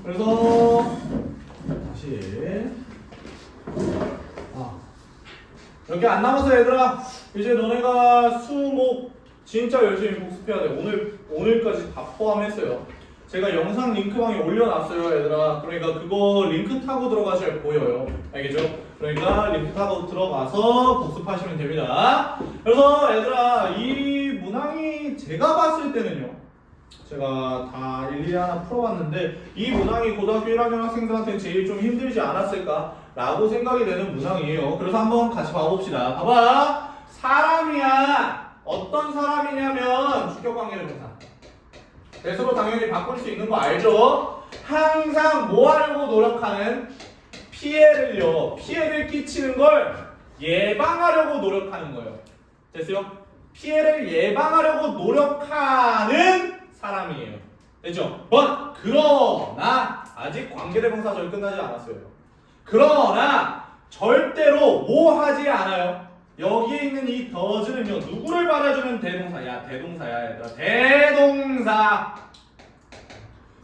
그래서 다시 몇 개 안 남았어 얘들아. 이제 너네가 수목 진짜 열심히 복습해야 돼. 오늘까지 다 포함했어요. 제가 영상 링크방에 올려놨어요 얘들아. 그러니까 그거 링크 타고 들어가셔야 보여요. 알겠죠? 그러니까 링크 타고 들어가서 복습하시면 됩니다. 그래서 얘들아 이 문항이 제가 봤을 때는요, 제가 다 일일이 하나 풀어봤는데 이 문항이 고등학교 1학년 학생들한테는 제일 좀 힘들지 않았을까 라고 생각이 되는 문항이에요. 그래서 한번 같이 봐봅시다. 봐봐. 사람이야. 어떤 사람이냐면 주격관계대명사. 대수로 당연히 바꿀 수 있는 거 알죠? 항상 뭐 하려고 노력하는? 피해를 끼치는 걸 예방하려고 노력하는 거예요. 됐어요? 피해를 예방하려고 노력하는 사람이에요. 됐죠? 그러나 아직 관계대명사절 끝나지 않았어요. 그러나 절대로 뭐 하지 않아요. 여기에 있는 이 does는요 누구를 말해주는 대동사야? 대동사야 얘들아. 대동사.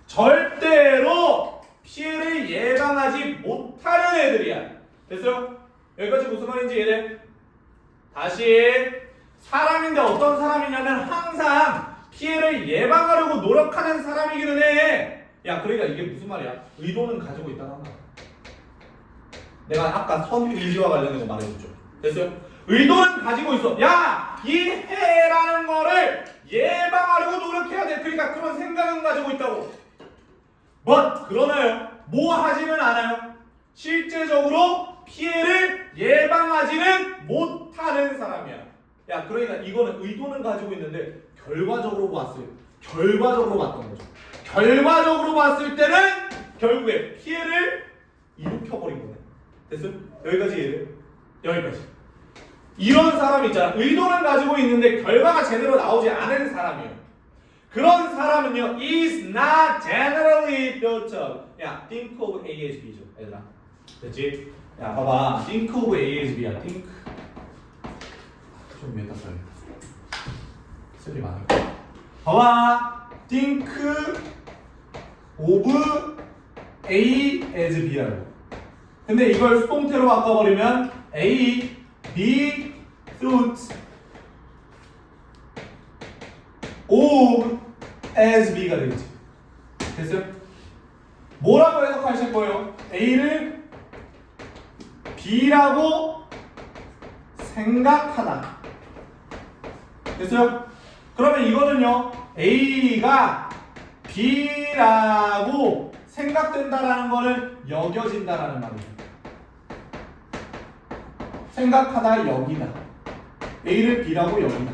절대로 피해를 예방하지 못하는 애들이야. 됐어요? 여기까지 무슨 말인지 이해돼? 다시. 사람인데 어떤 사람이냐면 항상 피해를 예방하려고 노력하는 사람이기는 해. 야, 그러니까 이게 무슨 말이야? 의도는 가지고 있다는 말. 내가 아까 선의지와 관련된 거 말해줬죠. 됐어요? 의도는 가지고 있어. 야, 이 해라는 거를 예방하려고 노력해야 돼. 그러니까 그런 생각은 가지고 있다고. 그러나요? 뭐 하지는 않아요. 실제적으로 피해를 예방하지는 못하는 사람이야. 야, 그러니까 이거는 의도는 가지고 있는데 결과적으로 봤어요. 결과적으로 봤던 거죠. 결과적으로 봤을 때는 결국에 피해를 일으켜버린 거네. 됐어요? 여기까지 이해돼요? 여기까지. 이런 사람 있잖아. 의도는 가지고 있는데 결과가 제대로 나오지 않은 사람이에요. 그런 사람은요, is not generally thought of. 야, think of A as B죠, 얘들아. 됐지? 야, 봐봐. think of A as B야. think. 좀 위에다 써야겠다. 쓸이 많으니까. 봐봐. think of A as B라고. 근데 이걸 수동태로 바꿔버리면 A, B, thought of as B가 되겠지. 됐어요? 뭐라고 해석하실 거예요? A를 B라고 생각하다. 됐어요? 그러면 이거는요, A가 B라고 생각된다라는 거는 여겨진다라는 말이에요. 생각하다, 여기다. A를 B라고 여기다.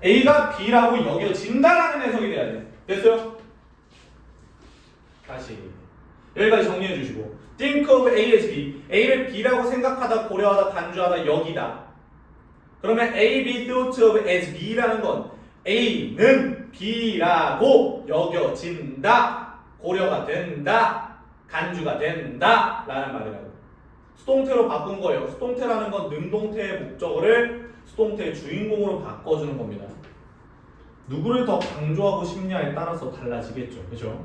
A가 B라고 여겨진다라는 해석이 돼야 돼. 됐어요? 다시 여기까지 정리해 주시고, think of A as B. A를 B라고 생각하다, 고려하다, 간주하다, 여기다. 그러면 A, B thought of as B라는 건 A는 B라고 여겨진다, 고려가 된다, 간주가 된다 라는 말이라고. 수동태로 바꾼 거예요. 수동태라는 건 능동태의 목적어를 수동태의 주인공으로 바꿔주는 겁니다. 누구를 더 강조하고 싶냐에 따라서 달라지겠죠. 그죠?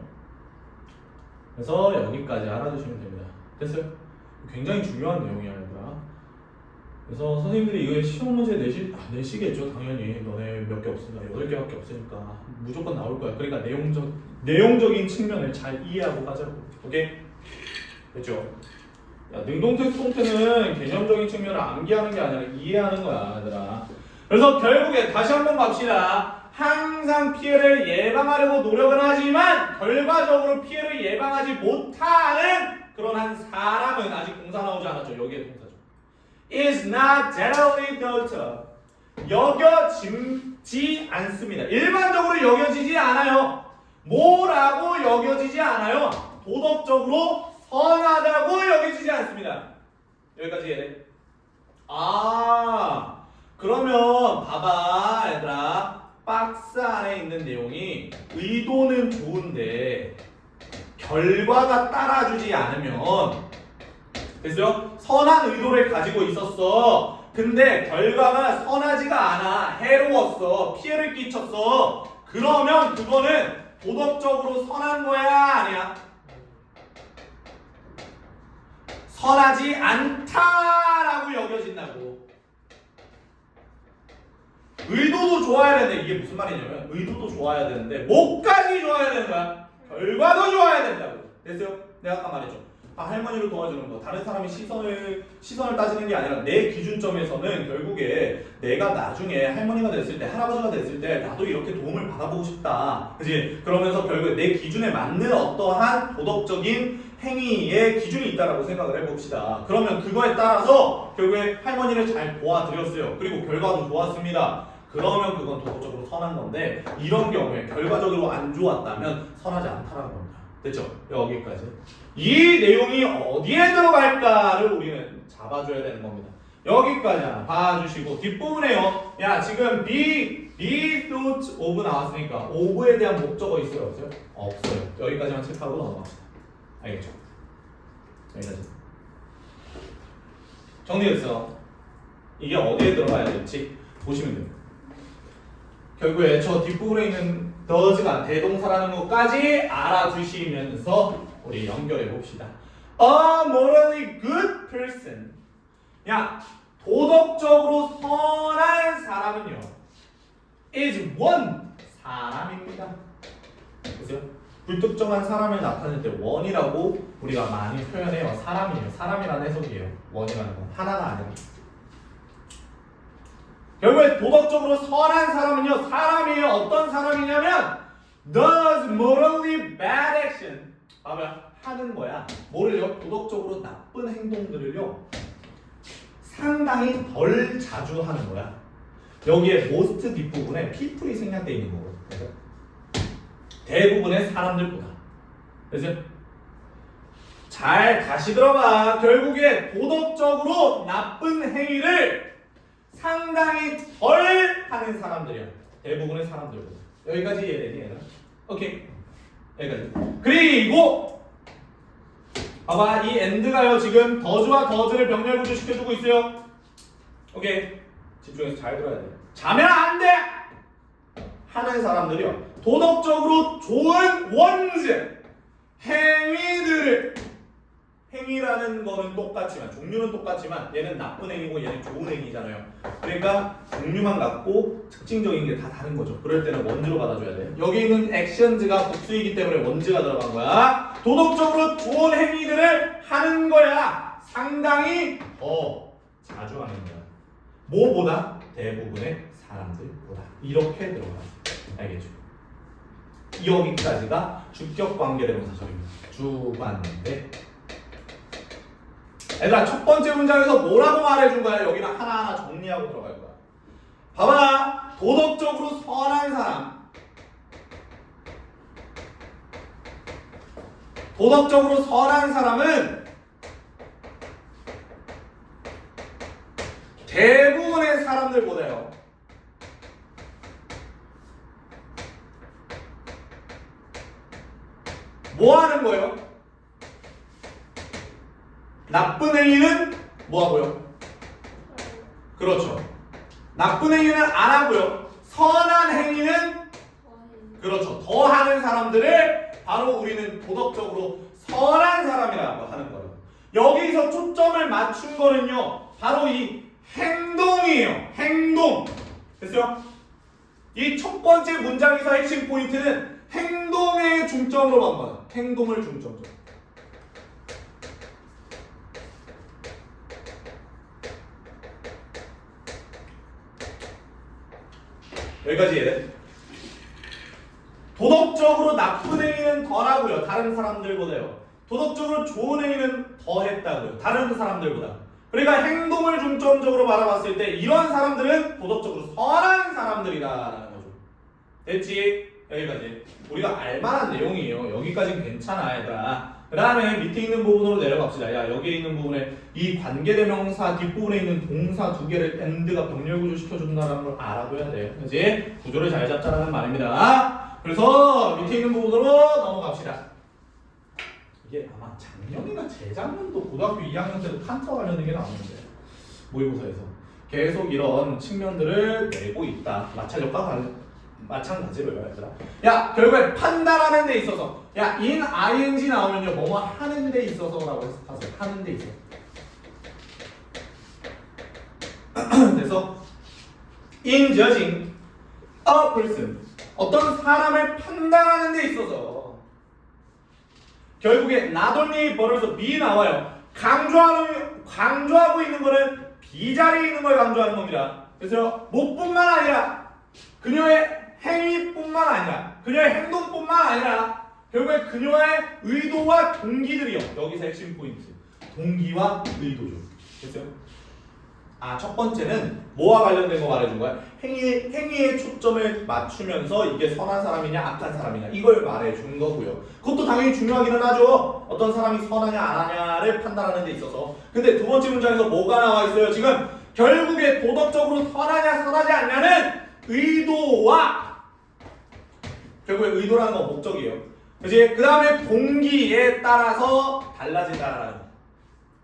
그래서 여기까지 알아두시면 됩니다. 됐어요? 굉장히 중요한 내용이야, 얘들아. 그래서 선생님들이 이거 시험 문제 내시겠죠. 당연히. 너네 몇 개 없으니까, 8개밖에 없으니까 무조건 나올 거야. 그러니까 내용적인 측면을 잘 이해하고 가자고. 오케이? 됐죠? 야, 능동태, 수동태는 개념적인 측면을 암기하는 게 아니라 이해하는 거야, 얘들아. 그래서 결국에 다시 한번 갑시다. 항상 피해를 예방하려고 노력은 하지만 결과적으로 피해를 예방하지 못하는 그런 한 사람은 아직 동사 나오지 않았죠. 여기에 동사죠. is not generally thought of. 여겨지지 않습니다. 일반적으로 여겨지지 않아요. 뭐라고 여겨지지 않아요? 도덕적으로 선하다고 여겨지지 않습니다. 여기까지 이해돼? 그러면 봐봐 얘들아, 박스 안에 있는 내용이 의도는 좋은데 결과가 따라주지 않으면, 됐어요? 선한 의도를 가지고 있었어. 근데 결과가 선하지가 않아. 해로웠어. 피해를 끼쳤어. 그러면 그거는 도덕적으로 선한 거야, 아니야? 선하지 않다라고 여겨진다고. 의도도 좋아야 되는데 이게 무슨 말이냐면 의도도 좋아야 되는데 뭐까지 좋아야 되는 거야? 결과도 좋아야 된다고. 됐어요? 내가 아까 말했죠. 할머니를 도와주는 거 다른 사람이 시선을 따지는 게 아니라 내 기준점에서는 결국에 내가 나중에 할머니가 됐을 때 할아버지가 됐을 때 나도 이렇게 도움을 받아보고 싶다. 그치? 그러면서 결국에 내 기준에 맞는 어떠한 도덕적인 행위의 기준이 있다라고 생각을 해봅시다. 그러면 그거에 따라서 결국에 할머니를 잘 도와드렸어요. 그리고 결과도 좋았습니다. 그러면 그건 도덕적으로 선한 건데 이런 경우에 결과적으로 안 좋았다면 선하지 않다라는 겁니다. 됐죠? 여기까지. 이 내용이 어디에 들어갈까를 우리는 잡아줘야 되는 겁니다. 여기까지 하나 봐주시고 뒷부분에요. 야 지금 be thought of 나왔으니까 of에 대한 목적어 있어요? 없어요? 없어요. 여기까지만 체크하고 넘어갑시다. 알겠죠? 여기까지. 정리됐어. 이게 어디에 들어가야 될지 보시면 돼요. 결국에 저 뒷부분에 있는 does가 대동사라는 것까지 알아두시면서 우리 연결해 봅시다. A morally good person. 야, 도덕적으로 선한 사람은요. is one 사람입니다. 보세요. 불특정한 사람을 나타낼 때 one이라고 우리가 많이 표현해요. 사람이에요. 사람이라는 해석이에요. one이라는 건 하나가 아니라. 결국에 도덕적으로 선한 사람은요. 사람이에요. 어떤 사람이냐면 does morally bad action. 봐봐요. 하는 거야. 뭐를요? 도덕적으로 나쁜 행동들을요. 상당히 덜 자주 하는 거야. 여기에 most 뒷부분에 people이 생략되어 있는 거거든요. 대부분의 사람들보다. 그래서 잘 다시 들어봐. 결국에 도덕적으로 나쁜 행위를 상당히 덜 하는 사람들이야. 대부분의 사람들보다. 여기까지 이해되니 얘들아? 오케이. 여기까지. 그리고 봐봐. 이 and가요 지금 더즈와 더즈를 병렬 구조 시켜주고 있어요. 오케이. 집중해서 잘 들어야 돼. 자면 안 돼! 하는 사람들이요. 도덕적으로 좋은 원즈 행위들을 행위라는 거는 똑같지만 종류는 똑같지만 얘는 나쁜 행위고 얘는 좋은 행위잖아요. 그러니까 종류만 같고 특징적인 게 다 다른 거죠. 그럴 때는 원즈로 받아줘야 돼. 여기 있는 액션즈가 복수이기 때문에 원즈가 들어간 거야. 도덕적으로 좋은 행위들을 하는 거야. 상당히 더 자주 하는 거야. 뭐보다? 대부분의 사람들보다. 이렇게 들어가요. 알겠죠? 여기까지가 주격 관계대명사절입니다. 주관대. 얘들아 첫 번째 문장에서 뭐라고 말해준 거야? 여기는 하나하나 정리하고 들어갈 거야. 봐봐. 도덕적으로 선한 사람. 도덕적으로 선한 사람은 대부분의 사람들보다요. 뭐 하는 거예요? 나쁜 행위는 뭐 하고요? 그렇죠. 나쁜 행위는 안 하고요. 선한 행위는 그렇죠. 더 하는 사람들을 바로 우리는 도덕적으로 선한 사람이라고 하는 거예요. 여기서 초점을 맞춘 거는요. 바로 이 행동이에요. 행동. 됐어요? 이 첫 번째 문장에서 핵심 포인트는 행동의 중점으로 간 거예요. 행동을 중점적으로. 여기까지 이해돼? 도덕적으로 나쁜 행위는 덜 하고요. 다른 사람들보다요. 도덕적으로 좋은 행위는 더 했다고요. 다른 사람들보다. 그러니까 행동을 중점적으로 바라봤을 때 이런 사람들은 도덕적으로 선한 사람들이다라는 거죠. 됐지? 여기까지. 우리가 알만한 내용이에요. 여기까지는 괜찮아 얘들아. 그 다음에 밑에 있는 부분으로 내려갑시다. 야 여기에 있는 부분에 이 관계대명사 뒷부분에 있는 동사 두 개를 and가 병렬구조 시켜준다는 걸 알아둬야 돼요. 그치? 구조를 잘 잡자라는 말입니다. 그래서 밑에 있는 부분으로 넘어갑시다. 이게 아마 작년이나 재작년도 고등학교 2학년 때도 칸트와 관련된 게 나오는데 모의고사에서 계속 이런 측면들을 내고 있다. 마찬가지로 얘들아. 야 결국에 판단하는 데 있어서 야 in ing 나오면요 뭐뭐 하는 데 있어서라고 해석하세요. 하는 데 있어. 그래서 in judging a person, 어떤 사람을 판단하는 데 있어서 결국에 not only 버려서 be 나와요. 강조하고 있는 거는 B 자리에 있는 걸 강조하는 겁니다. 그래서 뭐뿐만 아니라 그녀의 행위뿐만 아니라 그녀의 행동뿐만 아니라 결국에 그녀의 의도와 동기들이요. 여기서 핵심 포인트. 동기와 의도죠. 됐어요? 첫 번째는 뭐와 관련된 거 말해준 거야? 행위에 초점을 맞추면서 이게 선한 사람이냐 악한 사람이냐 이걸 말해준 거고요. 그것도 당연히 중요하기는 하죠. 어떤 사람이 선하냐 안 하냐를 판단하는 데 있어서. 근데 두 번째 문장에서 뭐가 나와 있어요? 지금 결국에 도덕적으로 선하냐 선하지 않냐는 의도와 결국에 의도라는 건 목적이에요. 그치? 그 다음에 동기에 따라서 달라진다라는 거.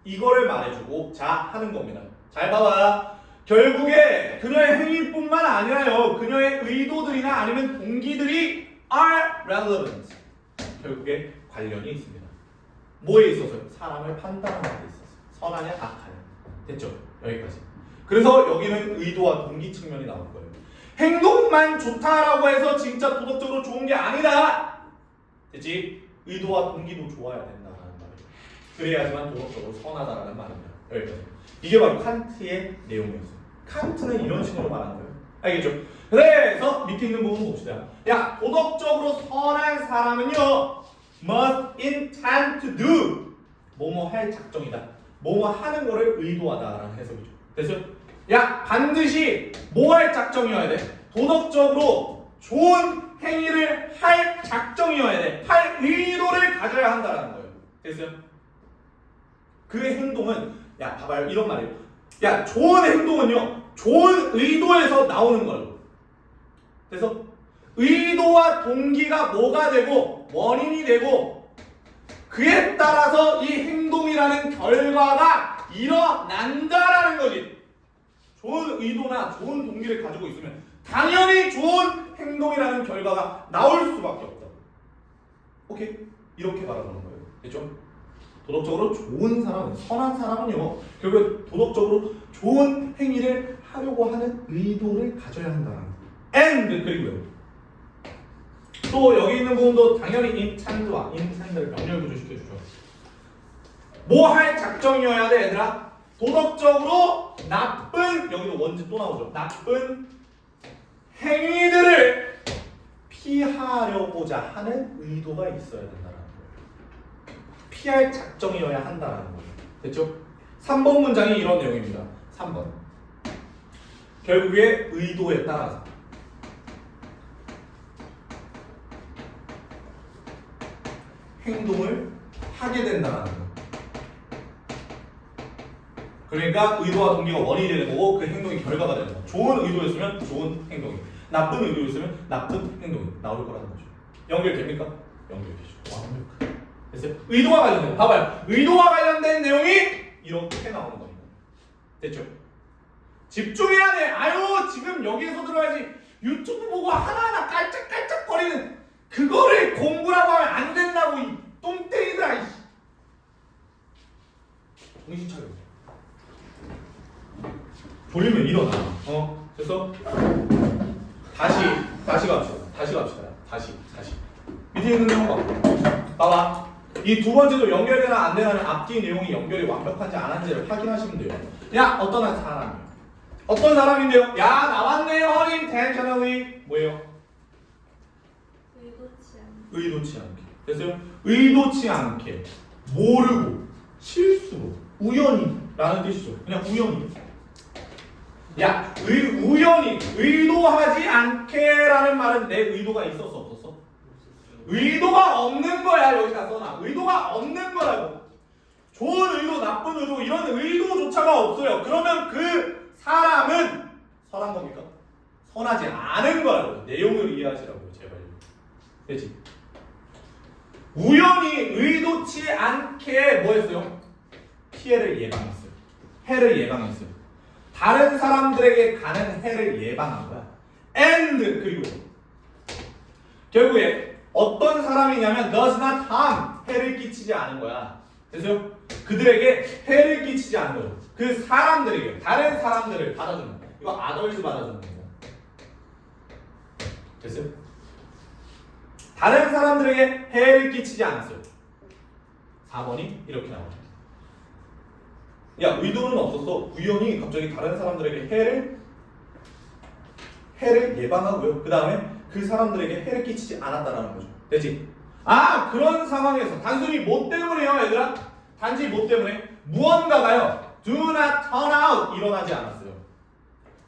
이거를 말해주고 자 하는 겁니다. 잘 봐봐. 결국에 그녀의 행위뿐만 아니라요. 그녀의 의도들이나 아니면 동기들이 are relevant. 결국에 관련이 있습니다. 뭐에 있어서요? 사람을 판단하는 데 있어서. 선하냐 악하냐. 됐죠? 여기까지. 그래서 여기는 의도와 동기 측면이 나올 거예요. 행동만 좋다라고 해서 진짜 도덕적으로 좋은 게 아니다. 됐지? 의도와 동기도 좋아야 된다는 말이에요. 그래야지만 도덕적으로 선하다라는 말입니다. 여기까지. 이게 바로 칸트의 내용이었어요. 칸트는 이런 식으로 말한 거예요. 알겠죠? 그래서 밑에 있는 부분 봅시다. 야, 도덕적으로 선한 사람은요, must intend to do. 뭐뭐 할 작정이다. 뭐뭐 하는 거를 의도하다라는 해석이죠. 됐어요? 야, 반드시 뭐 할 작정이어야 돼? 도덕적으로 좋은 행위를 할 작정이어야 돼. 할 의도를 가져야 한다라는 거예요. 됐어요? 그의 행동은 야, 봐봐요. 이런 말이에요. 야, 좋은 행동은요, 좋은 의도에서 나오는 거예요. 그래서 의도와 동기가 뭐가 되고 원인이 되고 그에 따라서 이 행동이라는 결과가 일어난다라는 거지. 좋은 의도나 좋은 동기를 가지고 있으면 당연히 좋은 행동이라는 결과가 나올 수밖에 없다. 오케이? 이렇게 바라보는 거예요. 됐죠? 도덕적으로 좋은 사람은, 선한 사람은요, 결국 도덕적으로 좋은 행위를 하려고 하는 의도를 가져야 한다는 거예요. and 그리고요. 또 여기 있는 부분도 당연히 intend와 intend를 명렬 구조시켜주죠. 뭐 할 작정이어야 돼, 얘들아? 도덕적으로 나쁜, 여기도 원지 또 나오죠. 나쁜 행위들을 피하려고자 하는 의도가 있어야 된다는 거예요. 피할 작정이어야 한다는 거예요. 됐죠? 3번 문장이 이런 내용입니다. 3번. 결국에 의도에 따라서 행동을 하게 된다는 거예요. 그러니까 의도와 동기가 원인이 되는 거고 그 행동이 결과가 되는 거예요. 좋은 의도였으면 좋은 행동이, 나쁜 의도였으면 나쁜 행동이 나올 거라는 거죠. 연결됩니까? 연결되죠. 완벽해. 됐어요? 의도와 관련된, 봐봐요. 의도와 관련된 내용이 이렇게 나오는 겁니다. 됐죠? 집중해야 돼. 아유, 지금 여기에서 들어야지. 유튜브 보고 하나하나 깔짝깔짝거리는 그거를 공부라고 하면 안 된다고, 이 똥땡이들아. 정신 차려. 졸리면 일어나. 그래서 다시 갑시다. 다시. 밑에 있는 내용 봐봐. 이 두 번째도 연결되나 안 되나는 앞뒤 내용이 연결이 완벽한지 안 한지를 확인하시면 돼요. 야, 어떤 사람이요? 어떤 사람인데요? 야, 나왔네요. unintentionally. 뭐예요? 의도치 않게. 됐어요? 의도치 않게, 모르고, 실수로, 우연히 라는 뜻이죠. 그냥 우연히. 야, 우연히, 의도하지 않게라는 말은 내 의도가 있었어, 없었어? 의도가 없는 거야. 여기다 써놔. 의도가 없는 거라고. 좋은 의도, 나쁜 의도, 이런 의도조차가 없어요. 그러면 그 사람은 선한 겁니까? 선하지 않은 거라고. 내용을 이해하시라고요, 제발. 되지? 우연히 의도치 않게 뭐 했어요? 피해를 예방했어요. 해를 예방했어요. 다른 사람들에게 가는 해를 예방한 거야. and 그리고 결국에 어떤 사람이냐면 does not harm, 해를 끼치지 않은 거야. 됐어요? 그들에게 해를 끼치지 않는 거죠. 그 사람들에게 다른 사람들을 받아주는 거. 이거 아덜즈 받아주는 거예요. 됐어요? 다른 사람들에게 해를 끼치지 않았어요. 4번이 이렇게 나오죠. 야, 의도는 없었어. 우연히 갑자기 다른 사람들에게 해를 예방하고요. 그 다음에 그 사람들에게 해를 끼치지 않았다라는 거죠. 되지? 아, 그런 상황에서 단순히 뭐 때문에요, 얘들아? 단지 뭐 때문에? 무언가가요, do not turn out 일어나지 않았어요.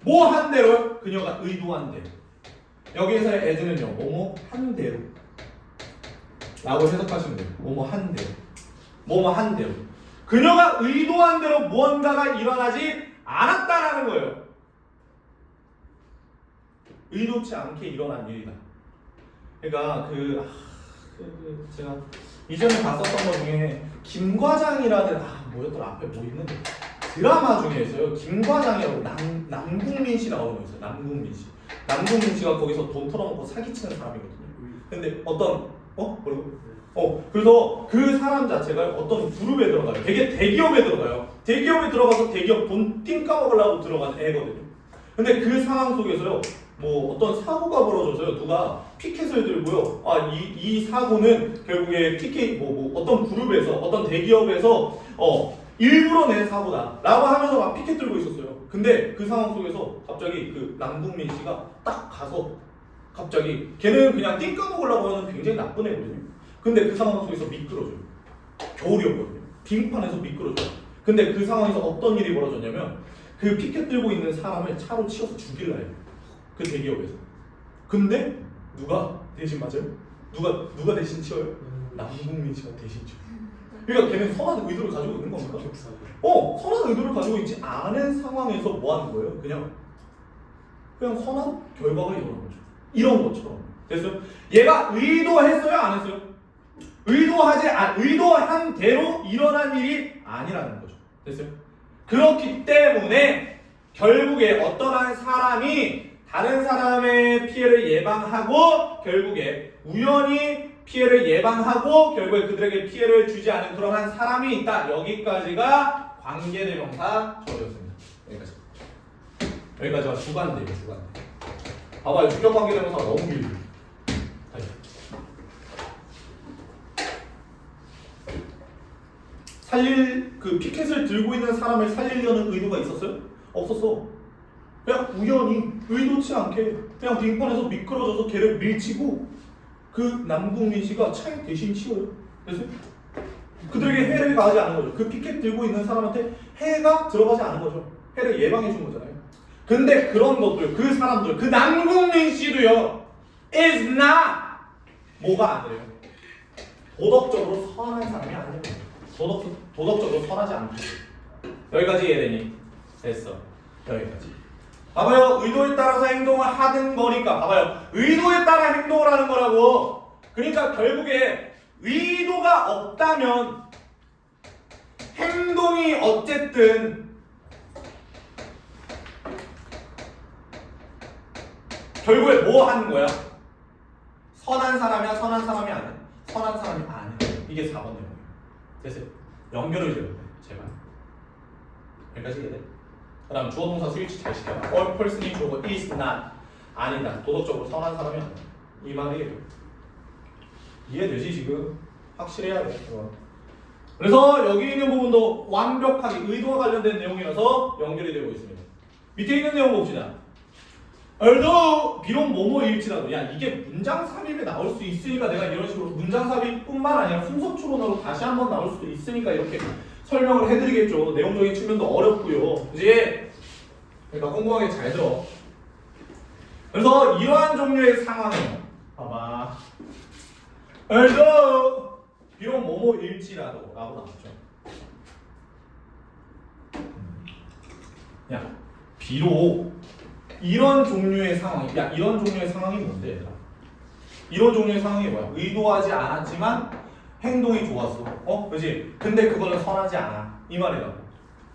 뭐 한 대로요? 그녀가 의도한 대로. 여기에서의 as는요, 뭐뭐 한 대로 라고 해석하시면 돼요. 뭐뭐 한 대로. 뭐뭐 한 대로. 그녀가 의도한 대로 무언가가 일어나지 않았다라는 거예요. 의도치 않게 일어난 일이다. 그러니까 제가 이전에 봤었던 것 중에 김과장이라는 뭐였더라, 앞에 뭐 있는데 드라마 중에 있어요. 김과장이라고 남궁민 씨라고 하는 거 있어요. 남궁민 씨. 남궁민 씨가 거기서 돈 털어먹고 사기치는 사람이거든요. 근데 그래서 그 사람 자체가 어떤 그룹에 들어가요. 되게 대기업에 들어가요. 대기업에 들어가서 대기업 돈 띵 까먹으려고 들어간 애거든요. 근데 그 상황 속에서요, 뭐 어떤 사고가 벌어져서요, 누가 피켓을 들고요. 이 사고는 결국에 피켓 어떤 그룹에서 어떤 대기업에서 일부러 낸 사고다라고 하면서 막 피켓 들고 있었어요. 근데 그 상황 속에서 갑자기 그 남궁민 씨가 딱 가서 갑자기 걔는 그냥 띵 까먹으려고 하는 굉장히 나쁜 애거든요. 근데 그 상황 속에서 미끄러져요. 겨울이었거든요. 빙판에서 미끄러져요. 근데 그 상황에서 어떤 일이 벌어졌냐면 그 피켓 들고 있는 사람을 차로 치워서 죽일라 해요. 그 대기업에서. 근데 누가 대신 맞아요? 누가 대신 치워요? 남궁민 씨가 대신 치워요. 그러니까 걔는 선한 의도를 가지고 있는 겁니까? 선한 의도를 가지고 있지 않은 상황에서 뭐 하는 거예요? 그냥 선한 결과가 일어난 거죠. 이런 것처럼. 됐어요? 얘가 의도했어요? 안 했어요? 의도한 대로 일어난 일이 아니라는 거죠. 됐어요? 그렇기 때문에 결국에 어떠한 사람이 다른 사람의 피해를 예방하고 결국에 우연히 피해를 예방하고 결국에 그들에게 피해를 주지 않은 그러한 사람이 있다. 여기까지가 관계대명사 절이었습니다. 여기까지가 주관대예요. 주관대. 봐봐요. 주격관계대명사가 너무 길어요. 그 피켓을 들고 있는 사람을 살리려는 의도가 있었어요? 없었어. 그냥 우연히 의도치 않게 그냥 빙판에서 미끄러져서 걔를 밀치고 그 남궁민 씨가 차에 대신 치워요. 그래서 그들에게 해를 가하지 않은 거죠. 그 피켓 들고 있는 사람한테 해가 들어가지 않은 거죠. 해를 예방해 준 거잖아요. 근데 그런 것들, 그 사람들, 그 남궁민 씨도요, is not 뭐가 아니래요. 도덕적으로 선한 사람이 아니에요. 도덕적으로 선하지 않고. 여기까지 이해되니? 됐어. 여기까지. 봐봐요. 의도에 따라서 행동을 하는 거니까. 봐봐요. 의도에 따라 행동을 하는 거라고. 그러니까 결국에 의도가 없다면 행동이 어쨌든 결국에 뭐 하는 거야? 선한 사람이야? 선한 사람이 아니야? 선한 사람이 아니야. 이게 4번 내용이에요. 됐어요? 연결을 지어야 돼. 제발. 여기까지 이해돼? 그 다음 주어동사 스위치 잘 시켜봐. All person is or is not. 아니다. 도덕적으로 선한 사람이 아니야. 이 말이에요. 이해되지 지금? 확실해야 돼. 그래서 여기 있는 부분도 완벽하게 의도와 관련된 내용이라서 연결이 되고 있습니다. 밑에 있는 내용 봅시다. although 비록 뭐뭐일지라도 야 이게 문장 삽입에 나올 수 있으니까 내가 이런 식으로 문장 삽입뿐만 아니라 순서 추론으로 다시 한번 나올 수도 있으니까 이렇게 설명을 해드리겠죠. 내용적인 측면도 어렵고요. 그지? 그러니까 꼼꼼하게 잘 들어. 그래서 이러한 종류의 상황이에요. 봐봐. although 비록 뭐뭐일지라도 라고 나왔죠. 야 비록 이런 종류의 상황이 이런 종류의 상황이 뭔데 얘들아? 이런 종류의 상황이 뭐야? 의도하지 않았지만 행동이 좋았어. 그지? 근데 그거는 선하지 않아. 이 말이라고.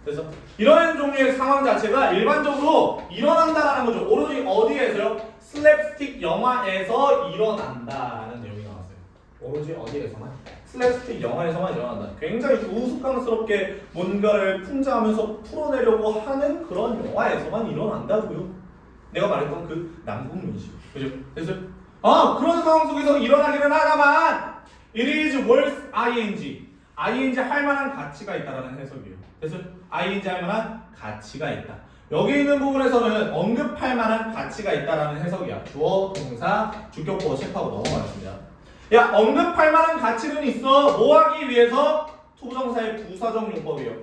그래서 이런 종류의 상황 자체가 일반적으로 일어난다라는 거죠. 오로지 어디에서요? 슬랩스틱 영화에서 일어난다라는 내용이 나왔어요. 오로지 어디에서만? 슬랩스틱 영화에서만 일어난다. 굉장히 우스꽝스럽게 뭔가를 풍자하면서 풀어내려고 하는 그런 영화에서만 일어난다고요. 내가 말했던 그 남궁민씨. 그죠? 그래서 그런 상황 속에서 일어나기는 하다만 it is worth ing. ing 할 만한 가치가 있다라는 해석이에요. 그래서 ing 할 만한 가치가 있다. 여기 있는 부분에서는 언급할 만한 가치가 있다라는 해석이야. 주어, 동사, 주격보어 체크하고 넘어가겠습니다. 야, 언급할 만한 가치는 있어. 뭐 하기 위해서? 투부정사의 부사적 용법이에요.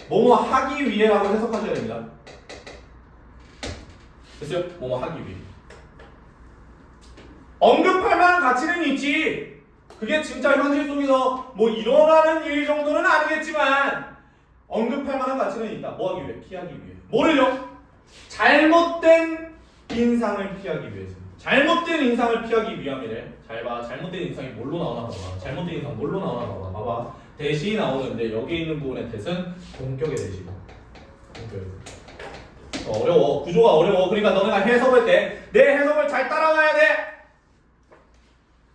뭐뭐 하기 위해라고 해석하셔야 됩니다. 됐어요? 뭐뭐 하기 위해. 언급할 만한 가치는 있지. 그게 진짜 현실 속에서 뭐 일어나는 일 정도는 아니겠지만 언급할 만한 가치는 있다. 뭐 하기 위해? 피하기 위해. 뭐를요? 잘못된 인상을 피하기 위해서. 잘못된 인상을 피하기 위함이래. 잘 봐. 잘못된 인상이 뭘로 나오나 봐봐. 잘못된 인상 뭘로 나오나 봐봐. 봐봐. 대시 나오는데 여기 있는 부분의 대신 공격의 대시고. 공격. 어려워. 구조가 어려워. 그러니까 너네가 해석할 때 내 해석을 잘 따라와야 돼.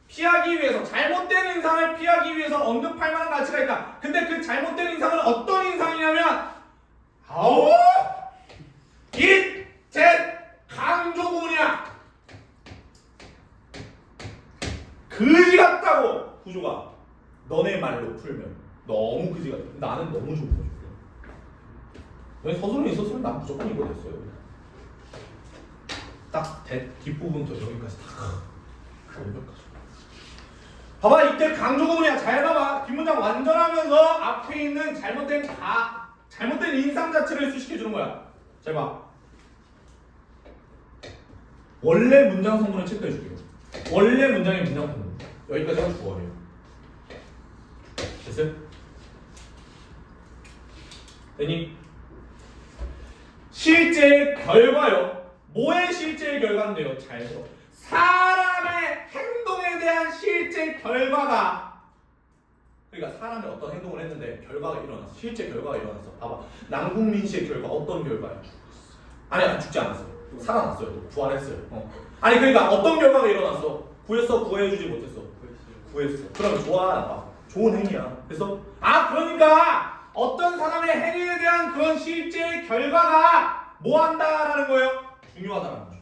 피하기 위해서, 잘못된 인상을 피하기 위해서 언급할 만한 가치가 있다. 근데 그 잘못된 인상은 어떤 인상이냐면 it, that, 강조 구문이야. 그지 같다고. 구조가 너네 말로 풀면 너무 그지 같아. 나는 너무 좋은 거죠. 너네 서술은 있었으면 난 무조건 이거 됐어요. 딱 뒷부분부터 여기까지 다 완벽하죠. 봐봐, 이때 강조 구문이야. 잘 봐봐. 뒷문장 완전하면서 앞에 있는 잘못된 인상 자체를 수식해 주는 거야. 잘 봐. 원래 문장 성분을 체크해 줄게요. 원래 문장의 문장 성분. 여기까지가 주어예요. 됐어요? 됐니? 실제의 결과요. 뭐의 실제의 결과인데요? 잘 들어. 사람의 행동에 대한 실제 결과가, 그러니까 사람이 어떤 행동을 했는데 결과가 일어났어. 실제 결과가 일어났어. 봐봐. 남궁민 씨의 결과 어떤 결과야? 아니, 죽지 않았어요. 살아났어요. 또 부활했어요. 아니, 그러니까 어떤 결과가 일어났어? 구했어? 구해주지 못했어? 구했어. 그러면 좋아, 나빠? 좋은 행위야. 그래서 그러니까 어떤 사람의 행위에 대한 그런 실제 결과가 뭐 한다라는 거예요? 중요하다라는 거죠.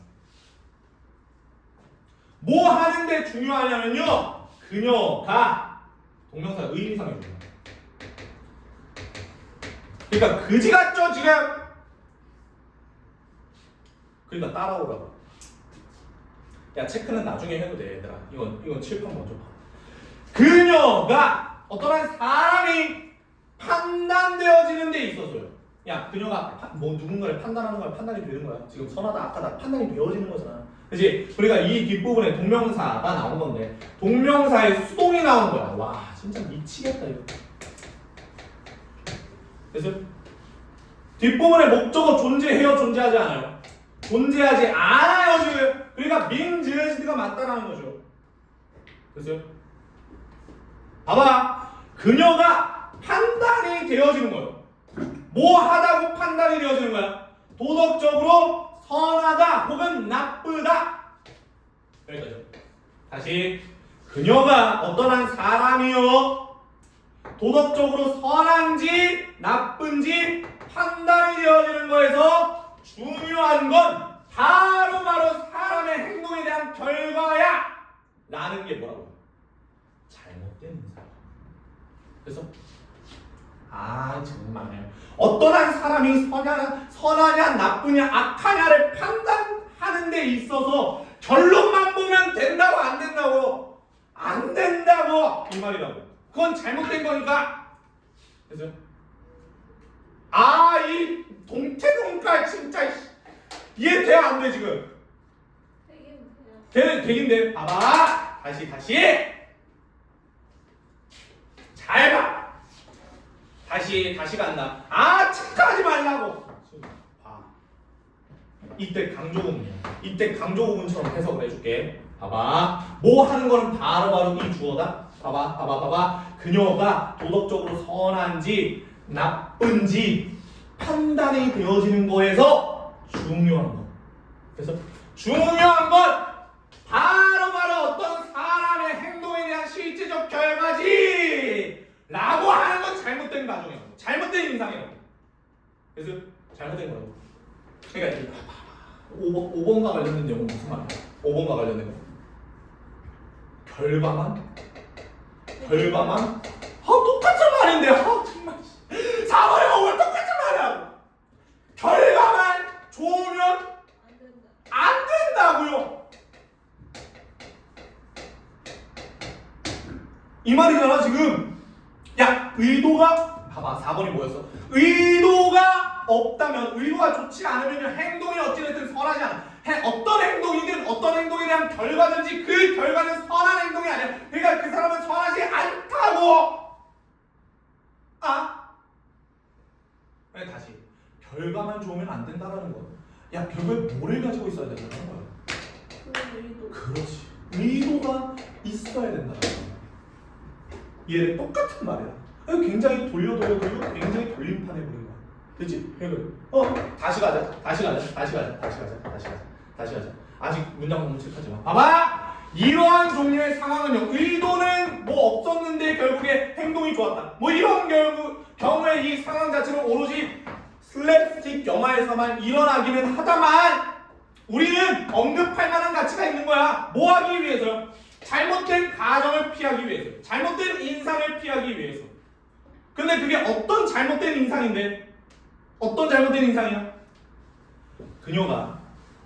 뭐 하는데 중요하냐면요, 그녀가 동명사 의미상의 중요. 그러니까 그지 같죠 지금? 그러니까 따라오라고. 야, 체크는 나중에 해도 돼, 얘들아. 이건 칠판 먼저 봐. 그녀가 어떠한 사람이 판단되어지는 데 있어서요. 야, 그녀가 누군가를 판단하는 거야, 판단이 되는 거야. 지금 선하다, 악하다, 판단이 되어지는 거잖아. 그치? 그러니까 이 뒷부분에 동명사가 나온 건데 동명사의 수동이 나온 거야. 와, 진짜 미치겠다 이거. 그래서 뒷부분에 목적어 존재해요, 존재하지 않아요? 존재하지 않아요 지금. 그러니까 민즈가 맞다라는 거죠. 그래서 봐봐, 그녀가 판단이 되어지는 거예요. 뭐 하다고 판단이 되어지는 거야? 도덕적으로 선하다 혹은 나쁘다. 여기까지. 다시, 그녀가 어떠한 사람이요, 도덕적으로 선한지 나쁜지 판단이 되어지는 거에서 중요한 건 바로 사람의 행동에 대한 결과야 라는 게 뭐라고요? 잘못된 인상. 그래서 정말 어떠한 사람이 선하냐 나쁘냐 악하냐를 판단하는 데 있어서 결론만 보면 된다고 안 된다고? 안 된다고 이 말이라고. 그건 잘못된 거니까. 그래서 이 동태동깔 진짜 이해돼 안 돼 지금? 되긴 돼. 봐봐, 다시 잘 봐. 다시 간다. 체크하지 말라고. 봐. 이때 강조구문이야. 이때 강조구문처럼 해석을 해줄게. 봐봐. 뭐 하는 거는 바로 이 주어다. 봐봐. 그녀가 도덕적으로 선한지 나쁜지 판단이 되어지는 거에서 중요한 거. 그래서 중요한 건 바로 어떤 사람의 행동에 대한 실제적 실제적 결과지 라고 하는 건 잘못된 가정이라고. 잘못된 인상이라고. 그래서 잘못된 거라고. 그러니까 5번과 관련된 내용은 무슨 말이야? 5번과 관련된 거. 결과만? 똑같은 말인데, 정말. 4번이가 왜 똑같은 말이야? 결과만 좋으면 안 된다고요. 이 말이잖아, 지금. 야, 의도가, 봐봐, 4번이 뭐였어? 의도가 없다면, 의도가 좋지 않으면 행동이 어찌됐든 선하지 않아. 어떤 행동이든 어떤 행동에 대한 결과든지 그 결과는 선한 행동이 아니야. 그러니까 그 사람은 선하지 않다고. 네, 다시 결과만 좋으면 안 된다라는 거야. 야, 결국에 뭐를 가지고 있어야 된다는 거야? 의도. 그렇지. 의도가 있어야 된다는 거야. 얘는 똑같은 말이야. 굉장히 돌려 그리고 굉장히 돌림판 해버린 거야. 그치? 다시 가자. 아직 문장 공식하지 마. 봐봐! 이러한 종류의 상황은요, 의도는 뭐 없었는데 결국에 행동이 좋았다. 뭐 이런 경우에 이 상황 자체는 오로지 슬랩스틱 영화에서만 일어나기는 하다만 우리는 언급할 만한 가치가 있는 거야. 뭐 하기 위해서요? 잘못된 가정을 피하기 위해서. 잘못된 인상을 피하기 위해서. 근데 그게 어떤 잘못된 인상인데? 어떤 잘못된 인상이야? 그녀가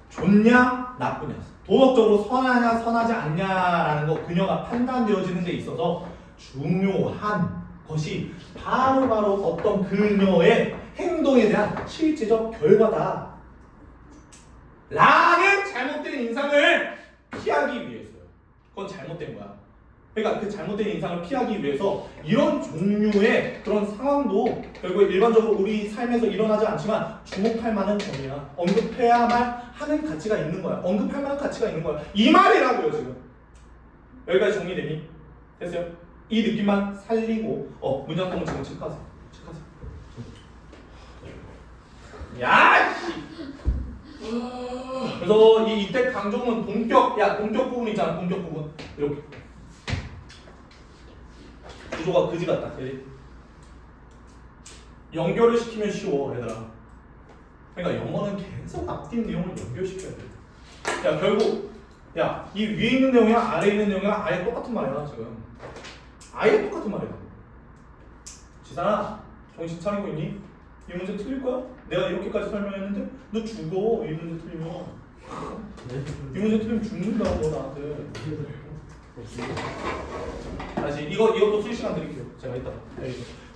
좋냐 나쁘냐, 도덕적으로 선하냐 선하지 않냐라는 거 그녀가 판단되어지는 데 있어서 중요한 것이 바로 어떤 그녀의 행동에 대한 실제적 결과다 라는 잘못된 인상을 피하기 위해서요. 그건 잘못된 거야. 그러니까 그 잘못된 인상을 피하기 위해서 이런 종류의 그런 상황도 결국에 일반적으로 우리 삶에서 일어나지 않지만 주목할 만한 점이야. 언급해야만 하는 가치가 있는 거야. 언급할 만한 가치가 있는 거야. 이 말이라고요, 지금. 여기까지 정리되니? 됐어요? 이 느낌만 살리고 문장성을 지금 체크하세요. 야, 씨! 그래서 이때 강조는 동격 부분 있잖아. 동격 부분. 이렇게. 구조가 그지 같다. 연결을 시키면 쉬워, 얘들아. 그러니까 영어는 계속 앞뒤 내용을 연결시켜야 돼. 야, 결국 이 위에 있는 내용이랑 아래에 있는 내용이랑 아예 똑같은 말이야, 지금. 아예 똑같은 말이야. 지산아, 정신 차리고 있니? 이 문제 틀릴 거야? 내가 이렇게까지 설명했는데 너 죽어. 이 문제 틀리면. 이 문제 틀리면 죽는다고, 너 나한테. 다시 이것도 수리 시간 드릴게요. 제가 이따가.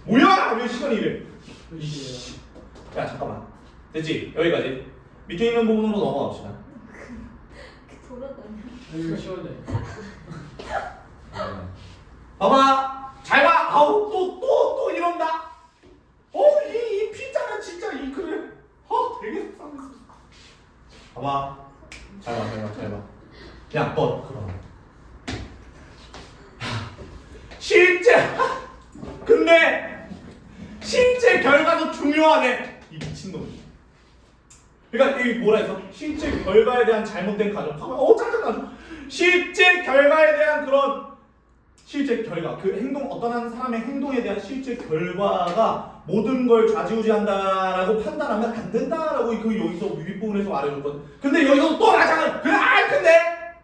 뭐야? 왜 시간이 이래? 야, 잠깐만. 됐지? 여기까지. 밑에 있는 부분으로 넘어갑시다. 돌아다녀. 이거 쉬워야 돼. 봐봐. 잘 봐. 또 이런다. 이 피자는 진짜 이 글을 되게 속상했어. 봐봐. 잘 봐. 야, 그럼. 근데 실제 결과도 중요하네. 이 미친놈이. 그러니까 이게 뭐라 해서 실제 결과에 대한 잘못된 가정. 짜증나. 실제 결과에 대한 그런 실제 결과, 그 행동, 어떤 한 사람의 행동에 대한 실제 결과가 모든 걸 좌지우지한다라고 판단하면 안 된다라고 그 여기서 윗부분에서 말해줬거든. 근데 여기서 또 나잖아. 근데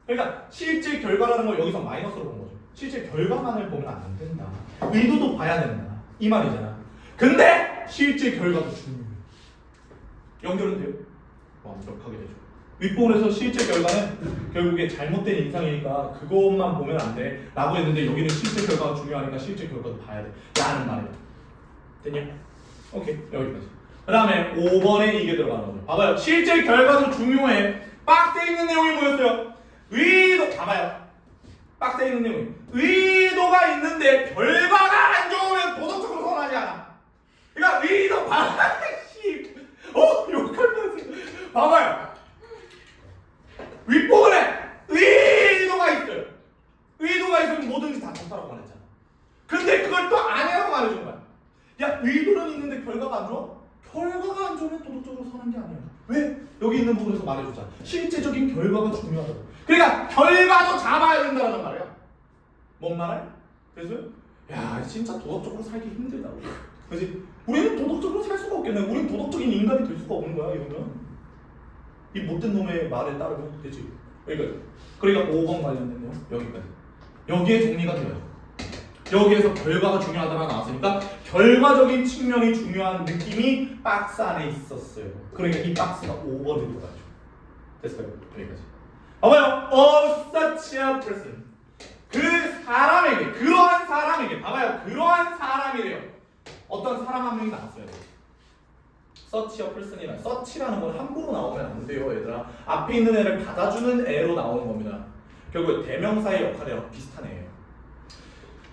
그러니까 실제 결과라는 걸 여기서 마이너스로 본 거죠. 실제 결과만을 보면 안 된다. 의도도 봐야 된다. 이 말이잖아. 근데 실제 결과도 중요해. 연결은 돼요? 완벽하게 되죠. 윗부분에서 실제 결과는 결국에 잘못된 인상이니까 그것만 보면 안 돼 라고 했는데 여기는 실제 결과가 중요하니까 실제 결과도 봐야 돼 라는 말이야. 됐냐? 오케이, 여기까지. 그 다음에 5번에 이게 들어가는 거죠. 봐봐요. 실제 결과도 중요해. 박스에 있는 내용이 뭐였어요? 의도. 봐봐요. 박스에 있는 내용이 의도가 있는데 결과가 안 좋으면 도덕적으로 선하지 않아. 그러니까 의도 봐봐. 욕할 뻔했어요. 봐봐요. 윗부분에 의도가 있어요. 의도가 있으면 뭐든지 다 좋다라고 말했잖아. 근데 그걸 또 아니라고 말해준 거야. 야, 의도는 있는데 결과가 안 좋아? 결과가 안 좋으면 도덕적으로 선한 게 아니야. 왜? 여기 있는 부분에서 말해줬잖아. 실제적인 결과가 중요하다고. 그러니까 결과도 잡아야 된다는 말이야. 뭔 말해? 그래서 야 진짜 도덕적으로 살기 힘들다고. 그지? 우리는 도덕적으로 살 수가 없겠네. 우리는 도덕적인 인간이 될 수가 없는 거야 이러면. 이 못된 놈의 말에 따르면 되지. 그러니까 5번 관련된 내용 여기까지. 여기에 정리가 돼요. 여기에서 결과가 중요하다가 나왔으니까 결과적인 측면이 중요한 느낌이 박스 안에 있었어요. 그러니까 이 박스가 5번으로 들어가죠. 됐어요? 여기까지. 봐봐요. such a person. 그 사람에게, 그러한 사람에게, 봐봐요. 그러한 사람이래요. 어떤 사람 한 명이 나왔어요. such a person이라, such라는 건 함부로 나오면 안 돼요, 얘들아. 앞에 있는 애를 받아주는 애로 나오는 겁니다. 결국 대명사의 역할이랑 비슷한 애예요.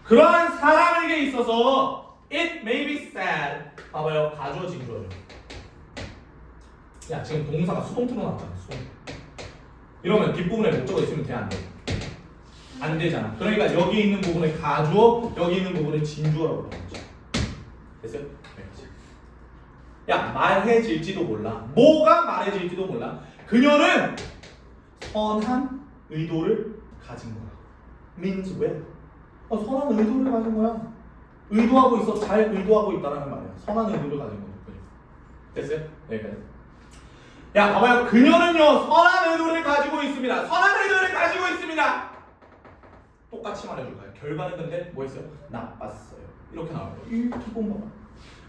그러한 사람에게 있어서 it may be said. 봐봐요. 가주어진 거죠. 야, 지금 동사가 수동태로 나왔잖아. 수동태. 이러면 뒷부분에 목적어 있으면 돼, 안 돼? 안 되잖아. 그러니까 여기 있는 부분에 가주어, 여기 있는 부분에 진주어라고 그러는 거지. 됐어요? 야, 말해질지도 몰라. 뭐가 말해질지도 몰라. 그녀는 선한 의도를 가진 거야. means 왜? 선한 의도를 가진 거야. 의도하고 있어. 잘 의도하고 있다는 말이야. 선한 의도를 가진 거야. 됐어요? 여기까지. 야, 봐봐요. 그녀는요, 선한 의도를 가지고 있습니다. 선한 의도를 가지고 있습니다. 똑같이 말해줄까요? 결과는 근데 뭐 했어요? 나빴어요. 이렇게 나와요. 이 기본 봐봐.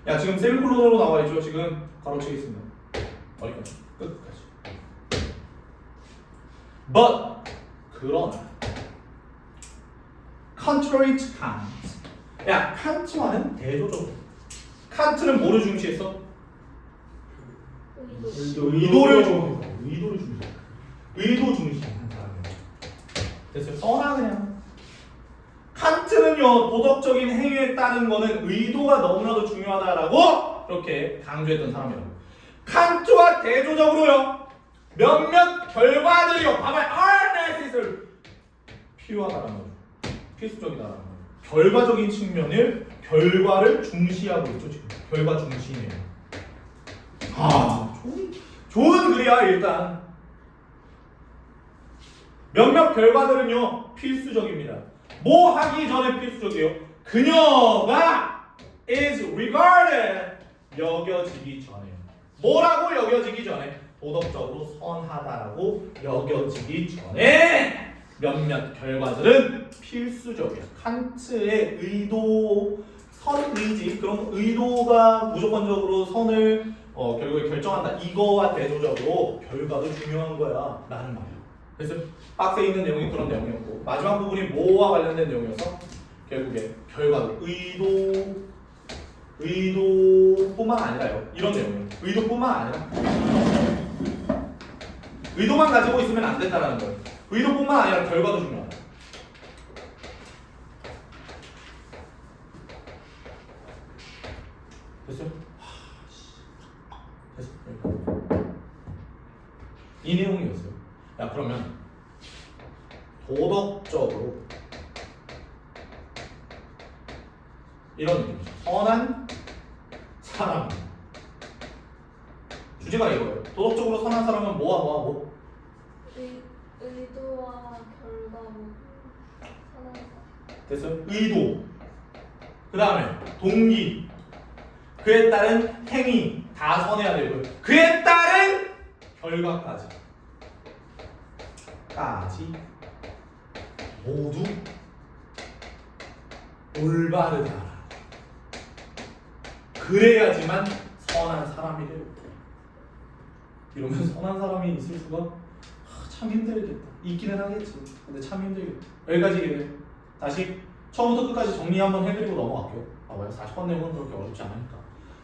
야, 지금 세미콜론으로 나와 있죠? 지금 가로치겠습니다. 어디까지? 끝까지. But 그러나 contrary to Kant. 야, 칸트와는 대조적으로. 칸트는 뭐를 중시했어? 의도를 중시했어. 의도를 중시했어. 의도 중시한 사람이야. 됐어요? 써나 그냥. 칸트는요, 도덕적인 행위에 따른 거는 의도가 너무나도 중요하다라고 이렇게 강조했던 사람이라고. 칸트와 대조적으로요, 몇몇 결과들이요, 봐봐요, are necessary, 필요하다라는 거죠. 필수적이다라는 거죠. 결과적인 측면을, 결과를 중시하고 있죠, 지금. 결과 중시네요. 좋은 글이야, 일단. 몇몇 결과들은요, 필수적입니다. 뭐 하기 전에 필수적이에요? 그녀가 is regarded, 여겨지기 전에. 뭐라고 여겨지기 전에? 도덕적으로 선하다라고 여겨지기 전에 몇몇 결과들은 필수적이야. 칸트의 의도, 선의지, 그런 의도가 무조건적으로 선을 결국에 결정한다. 이거와 대조적으로 결과도 중요한 거야 라는 말이야. 그래서 박스에 있는 내용이 그런 내용이었고, 마지막 부분이 뭐와 관련된 내용이어서 결국에 결과도 의도뿐만 아니라요, 이런 내용이에요. 의도뿐만 아니라 의도만 가지고 있으면 안 된다는 거예요. 의도뿐만 아니라 결과도 중요하다. 됐어요? 됐어. 이 내용이었어요. 야, 그러면 도덕적으로 이런 느낌이죠. 선한 사람. 주제가 이거예요. 도덕적으로 선한 사람은 뭐? 의도와 결과로 선한 사람. 됐어요? 의도. 그 다음에 동기. 그에 따른 행위 다 선해야 되고요. 그에 따른 결과까지. 모두 올바르다. 그래야지만 선한 사람이 돼요. 이러면 선한 사람이 있을 수가 참 힘들겠다. 있기는 하겠지. 근데 참 힘들겠다. 여기까지 다시 처음부터 끝까지 정리 한번 해드리고 넘어갈게요. 봐봐요. 40번 내용은 그렇게 어렵지 않으니까.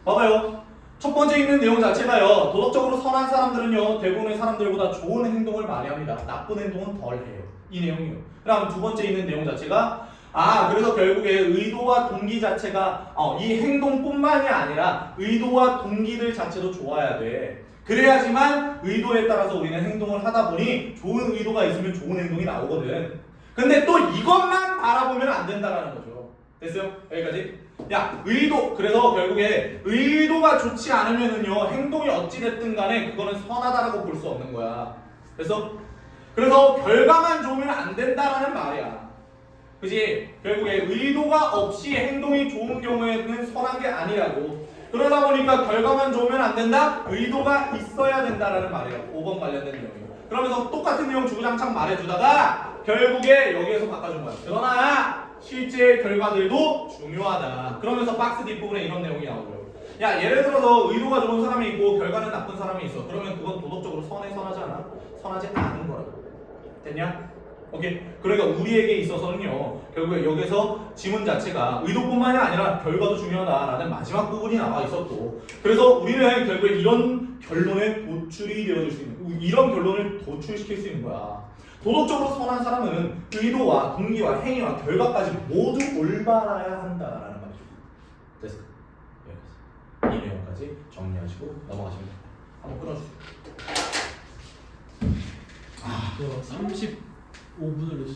봐봐요. 첫 번째 있는 내용 자체가요, 도덕적으로 선한 사람들은요, 대부분의 사람들보다 좋은 행동을 많이 합니다. 나쁜 행동은 덜 해요. 이 내용이요. 그다음 두 번째 있는 내용 자체가, 그래서 결국에 의도와 동기 자체가 이 행동뿐만이 아니라 의도와 동기들 자체도 좋아야 돼. 그래야지만 의도에 따라서 우리는 행동을 하다 보니 좋은 의도가 있으면 좋은 행동이 나오거든. 근데 또 이것만 바라보면 안 된다라는 거죠. 됐어요? 여기까지? 야, 그래서 결국에 의도가 좋지 않으면은요, 행동이 어찌됐든 간에 그거는 선하다라고 볼 수 없는 거야. 그래서 결과만 좋으면 안 된다라는 말이야. 됐어요? 여기까지? 야, 의도, 그래서 결국에 의도가 좋지 않으면은요, 행동이 어찌됐든 간에 그거는 선하다라고 볼 수 없는 거야. 그래서 결과만 좋으면 안 된다라는 말이야. 됐어요? 여기까지? 그래서 의도, 그래서 결국에 의도가 좋지 않으면은요, 행동이 어찌됐든 간에 그거는 선하다라고 볼 수 없는 거야. 그지? 결국에 의도가 없이 행동이 좋은 경우에는 선한 게 아니라고. 그러다 보니까 결과만 좋으면 안 된다? 의도가 있어야 된다라는 말이에요. 5번 관련된 내용이에요. 그러면서 똑같은 내용 주구장창 말해주다가 결국에 여기에서 바꿔준 거야. 그러나 실제 결과들도 중요하다. 그러면서 박스 뒷부분에 이런 내용이 나오고요. 야, 예를 들어서 의도가 좋은 사람이 있고 결과는 나쁜 사람이 있어. 그러면 그건 도덕적으로 선하지 않아? 선하지 않은 거라고. 됐냐? 오케이. 그러니까 우리에게 있어서는요, 결국에 여기서 지문 자체가 의도뿐만이 아니라 결과도 중요하다라는 마지막 부분이 나와 있었고, 그래서 우리는 결국에 이런 결론에 도출이 되어줄 수 있는, 이런 결론을 도출시킬 수 있는 거야. 도덕적으로 선한 사람은 의도와 동기와 행위와 결과까지 모두 올바라야 한다라는 말이죠. 됐어. 여기까지. 이 내용까지 정리하시고 넘어가시면 됩니다. 한번 끊어주세요. 35분을 냈어.